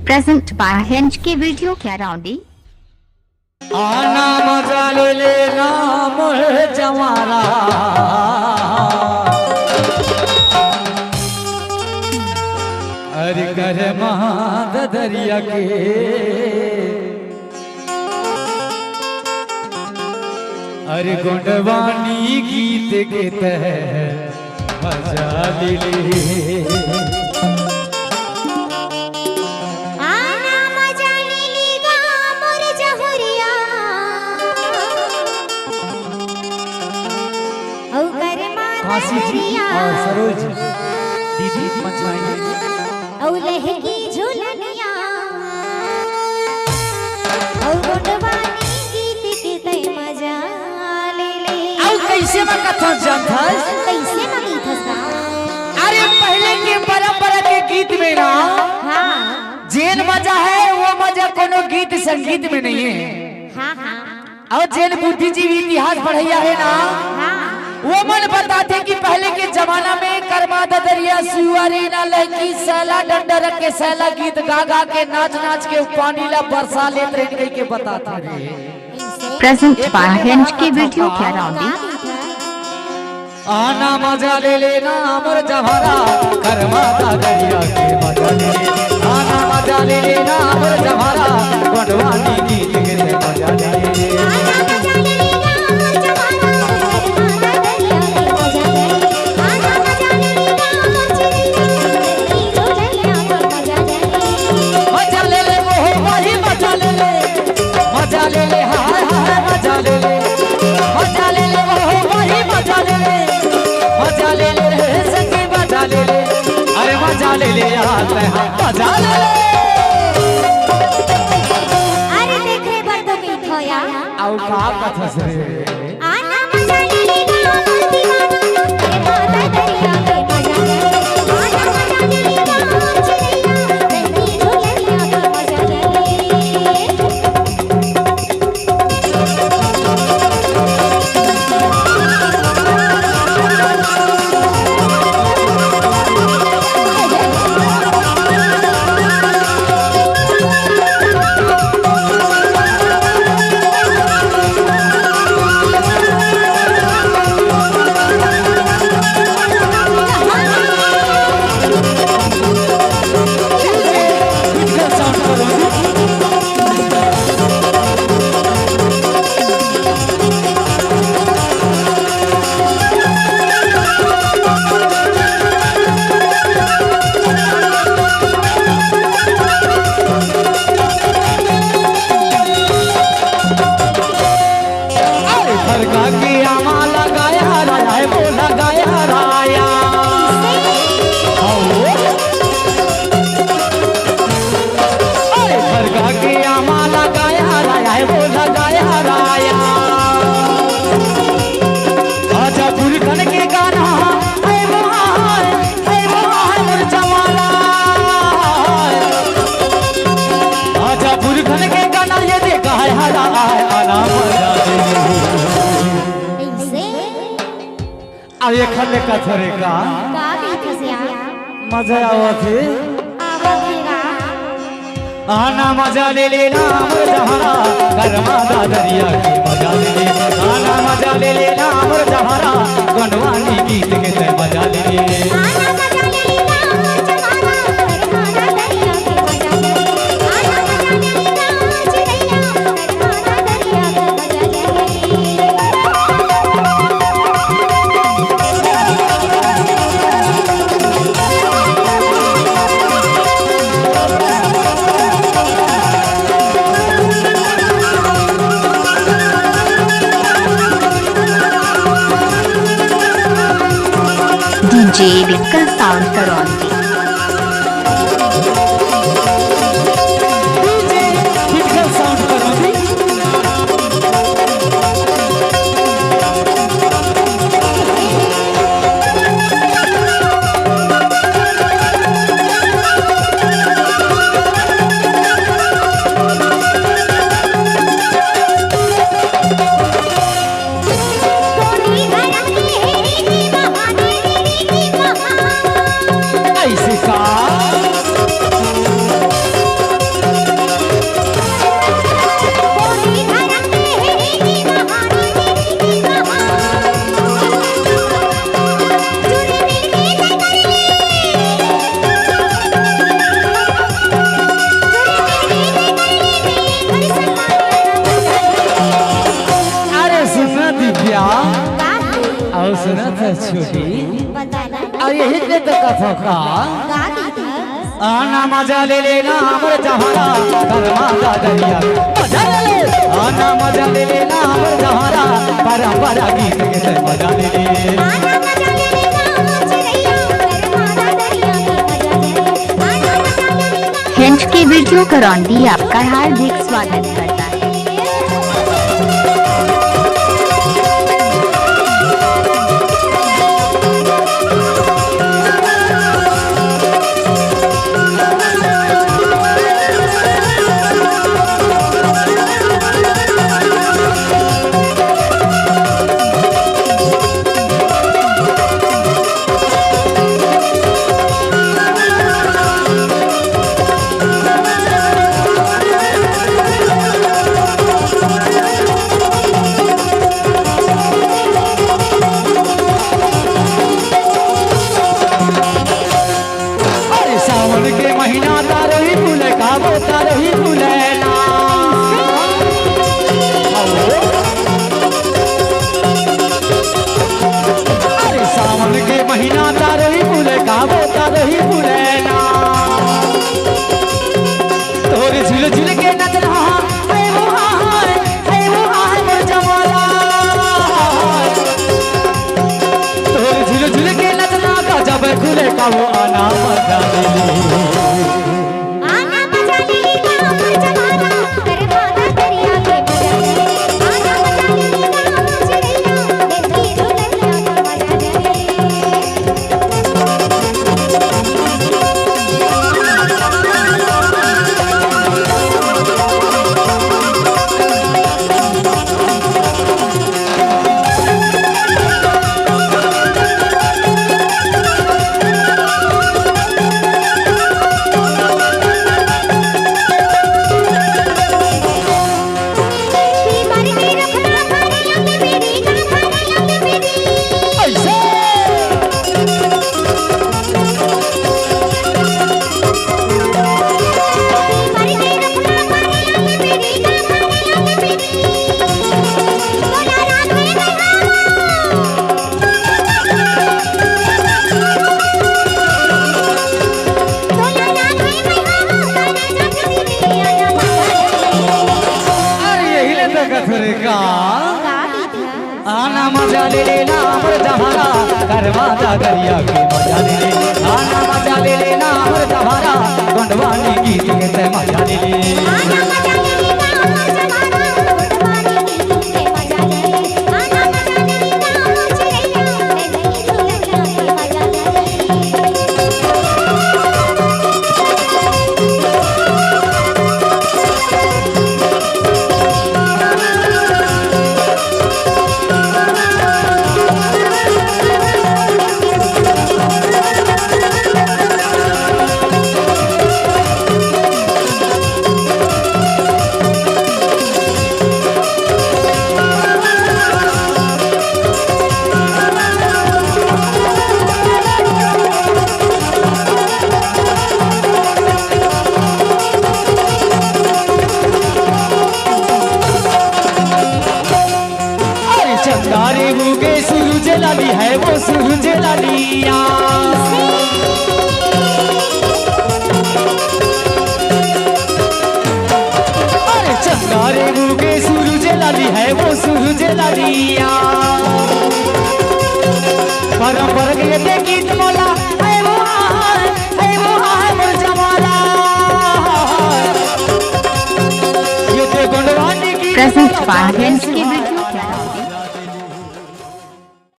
Present by Hinge के video क्या राउंडी आना मजा ले ले राम जवारा अरे कर महाद दरिया के अरे गोंडवानी गीत के तहत मजा ले ले और सरोज दीदी मचाएंगे और लहकी झुलनिया और गोंडवानी गीत के तय मजा ले ले और कैसे में कथा जानथस कैसे में गीत था अरे पहले के परंपरा के गीत में ना हां जेन मजा है वो मजा कोनो गीत संगीत में नहीं है हां और जेन बुद्धिजीवी इतिहास पढ़ैया है ना वो मन बताते कि पहले के जमाना में कर्मा ददरिया सुअरी ना लड़की सैला डंडर के सैला गीत गा गा के नाच नाच के पानी ला बरसा लेते रह के बताते रहे। प्रेजेंट बाय हिंज की वीडियो क्या राउंडी आना मजा ले लेना अमर जवारा कर्मा ददरिया के मजा ले ले आना मजा ले लेना अमर जवारा गोंडवानी गीत के मजा ले ले ले ले आता है मजा ले ले अरे देख रे बर तो मीठ होया आउ का कथा से आना मजा ले ले ना दीवाना के दरिया के मजा ले आना मजा ले ले ना चिड़िया लहकी झुलनिया के मजा ले ये खले कथरे का गीत से मजा आवत है आवेगा आना मजा ले लेना अमर जहारा कर्मा दरिया के मजा ले ले आना मजा ले लेना अमर जहारा गोंडवानी गीत के ते मजा ले ले आना मजा ले लेना जवाना कर्मा दरिया के मजा ले आना मजा ले लेना चिड़िया कर्मा दरिया के मजा ले डीजे विकल साउंड करौंदी यही तो कथो का गा गीत है आना मजा ले लेना हमर जहारा करमा दा दरिया मजा ले ले आना मजा ले लेना हमर जहारा परंपरा गीत के ते मजा ले ले आना मजा ले लेना चिड़ैया करमादा दरिया के मजा ले आना मजा ले लेना हिंच की वीडियो करौंदी आपका हार्दिक स्वागत करता है। वो आना मजा ले आना मजा ले लेना हमर जहारा करमादा दरिया के मजा ले आना मजा ले लेना चिड़ैया देखी दुलहिया के मजा ले आना मजा ले लेना हमर जहारा करमादा दरिया के मजा ले ले आना मजा ले लेना हमर जहारा गोंडवानी गीत के ते मजा ले ले आना मजा ले लेना हमर जहारा गोंडवानी गीत के मजा ले आना मजा ले लेना चिड़ैया देखी दुलहिया के मजा ले चंदारी मुगे सूरज लाली है वो सूरज लालिया अरे चंदारी मुगे सूरज लाली है वो सूरज लालिया परंपर के ते गीत मोला है वो मोर जमाला ये ते गोंडवानी की प्रेजेंट बाय हिंच की वीडियो